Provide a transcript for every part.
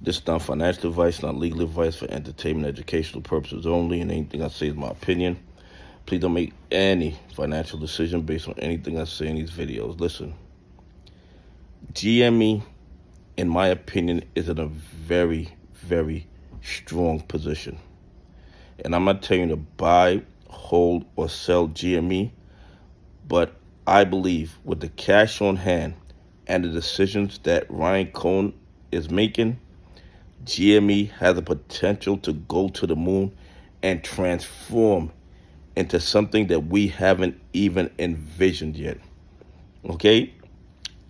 This is not financial advice, not legal advice, for entertainment, educational purposes only, and anything I say is my opinion. Please don't make any financial decision based on anything I say in these videos. Listen, GME, in my opinion, is in a very, very strong position. And I'm not telling you to buy, hold, or sell GME, but I believe with the cash on hand and the decisions that Ryan Cohen is making, GME has the potential to go to the moon and transform into something that we haven't even envisioned yet. Okay?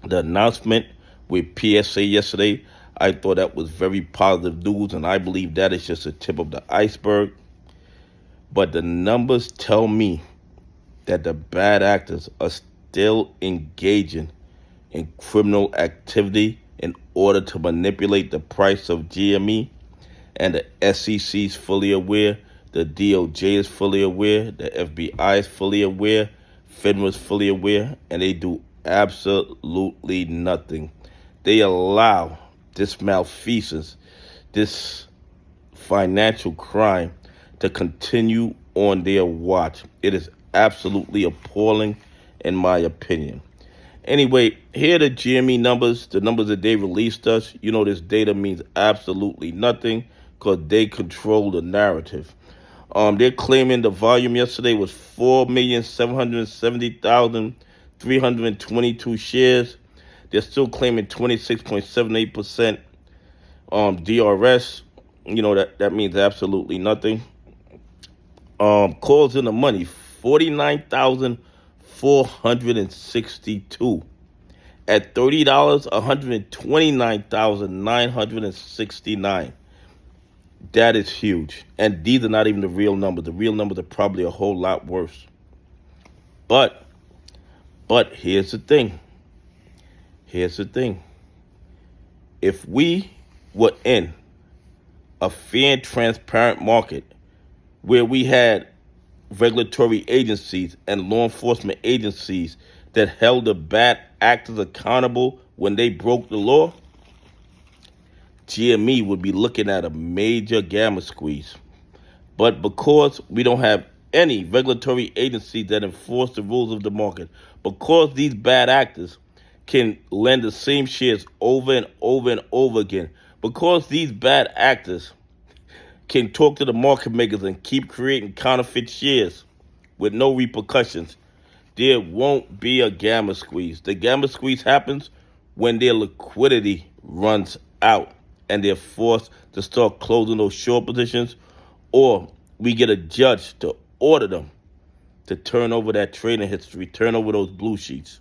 The announcement with PSA yesterday, I thought that was very positive news, and I believe that is just the tip of the iceberg. But the numbers tell me that the bad actors are still engaging in criminal activity in order to manipulate the price of GME, and the SEC is fully aware, the DOJ is fully aware, the FBI is fully aware, FINRA is fully aware, and they do absolutely nothing. They allow this malfeasance, this financial crime to continue on their watch. It is absolutely appalling, in my opinion. Anyway, here are the GME numbers, the numbers that they released us. You know this data means absolutely nothing because they control the narrative. They're claiming the volume yesterday was 4,770,322 shares. They're still claiming 26.78% DRS. You know that means absolutely nothing. Calls in the money, 49,462. At $30, 129,969. That is huge. And these are not even the real numbers. The real numbers are probably a whole lot worse. But here's the thing. If we were in a fair and transparent market where we had regulatory agencies and law enforcement agencies that held the bad actors accountable when they broke the law, GME would be looking at a major gamma squeeze. But because we don't have any regulatory agencies that enforce the rules of the market, because these bad actors can lend the same shares over and over and over again, because these bad actors can talk to the market makers and keep creating counterfeit shares with no repercussions, there won't be a gamma squeeze. The gamma squeeze happens when their liquidity runs out and they're forced to start closing those short positions, or we get a judge to order them to turn over that trading history, turn over those blue sheets.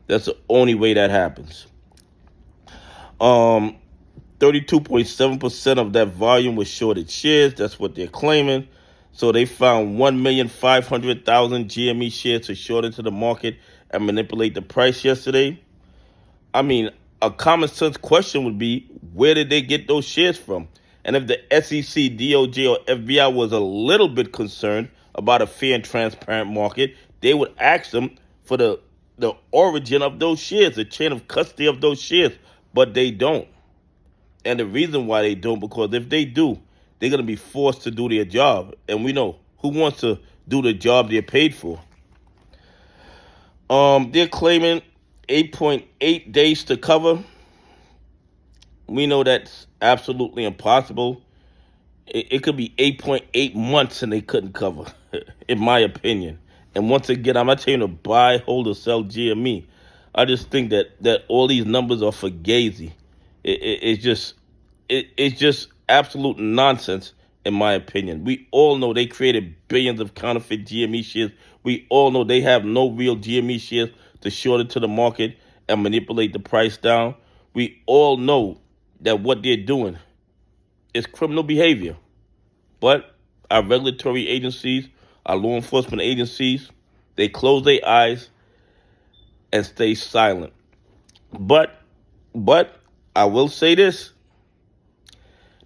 That's the only way that happens. 32.7% of that volume was shorted shares. That's what they're claiming. So they found 1,500,000 GME shares to short into the market and manipulate the price yesterday. I mean, a common sense question would be, where did they get those shares from? And if the SEC, DOJ, or FBI was a little bit concerned about a fair and transparent market, they would ask them for the origin of those shares, the chain of custody of those shares. But they don't. And the reason why they don't, because if they do, they're going to be forced to do their job. And we know who wants to do the job they're paid for. They're claiming 8.8 days to cover. We know that's absolutely impossible. It could be 8.8 months and they couldn't cover, in my opinion. And once again, I'm not telling you to buy, hold, or sell GME. I just think that all these numbers are fugazi. It's just absolute nonsense, in my opinion. We all know they created billions of counterfeit GME shares. We all know they have no real GME shares to short into the market and manipulate the price down. We all know that what they're doing is criminal behavior. But our regulatory agencies, our law enforcement agencies, they close their eyes and stay silent. But I will say this.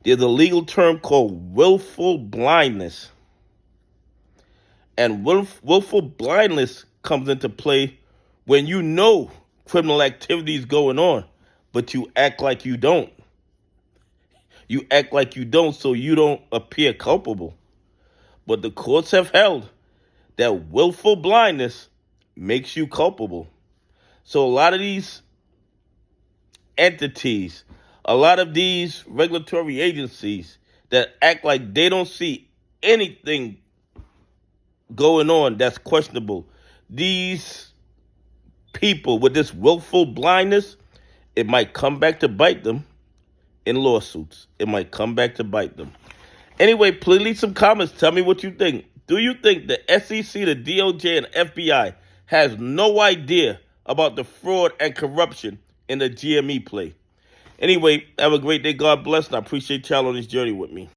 There's a legal term called willful blindness. And willful blindness comes into play when you know criminal activity is going on, but you act like you don't. You act like you don't so you don't appear culpable. But the courts have held that willful blindness makes you culpable. So a lot of these entities, a lot of these regulatory agencies that act like they don't see anything going on that's questionable, these people with this willful blindness, it might come back to bite them in lawsuits. It might come back to bite them. Anyway, please leave some comments. Tell me what you think. Do you think the SEC, the DOJ, and FBI has no idea about the fraud and corruption in the GME play? Anyway, have a great day. God bless, and I appreciate y'all on this journey with me.